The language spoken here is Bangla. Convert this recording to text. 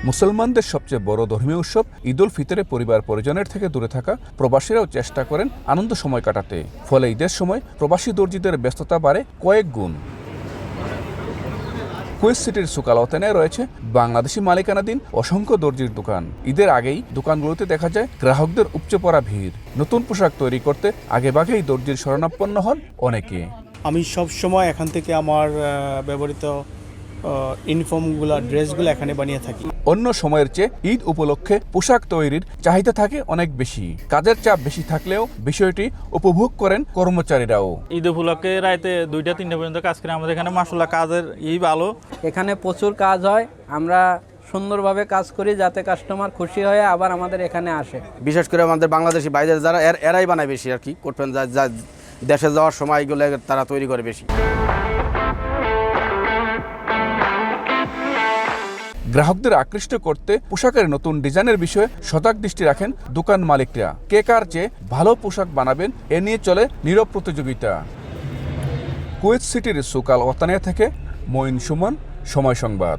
মুসলমানদের সবচেয়ে বড় ধর্মীয় উৎসব ঈদ উল ফিতরে পরিবার পরিজনের থেকে দূরে থাকা প্রবাসীরাও চেষ্টা করেন আনন্দ সময় কাটাতে। ফলে ঈদের সময় প্রবাসী দর্জিদের ব্যস্ততা বাড়ে কয়েক গুণ। কুয়েত সিটির সুক আল ওয়াতানে রয়েছে বাংলাদেশি মালিকানাধীন অসংখ্য দর্জির দোকান। ঈদের আগেই দোকানগুলোতে দেখা যায় গ্রাহকদের উপচে পড়া ভিড়। নতুন পোশাক তৈরি করতে আগেভাগেই দর্জির শরণাপন্ন হন অনেকে। আমি সব সময় এখান থেকে আমার ব্যবহৃত ইউনিফর্মগুলো, ড্রেসগুলো এখানে বানিয়ে থাকি। অন্য সময়ের চেয়ে ঈদ উপলক্ষে পোশাক তৈরির চাহিদা থাকে অনেক বেশি। কাজের চাপ বেশি থাকলেও বিষয়টি উপভোগ করেন কর্মচারীরাও। ঈদ উপলক্ষে রাতে 2টা-3টা পর্যন্ত কাজ করি। আমাদের এখানে মাশাআল্লাহ কাজের ভালো। এখানে প্রচুর কাজ হয়, আমরা সুন্দরভাবে কাজ করি যাতে কাস্টমার খুশি হয়ে আবার আমাদের এখানে আসে। বিশেষ করে আমাদের বাংলাদেশি বাইরে যারা এরাই বানায় বেশি আর কি। করবেন যা দেশে যাওয়ার সময় এগুলো তারা তৈরি করে বেশি। গ্রাহকদের আকৃষ্ট করতে পোশাকের নতুন ডিজাইনের বিষয়ে সজাগ দৃষ্টি রাখেন দোকান মালিকরা। কে কার চেয়ে ভালো পোশাক বানাবেন এ নিয়ে চলে নীরব প্রতিযোগিতা। কুয়েত সিটির সুক আল ওয়াতানে থেকে মঈন সুমন, সময় সংবাদ।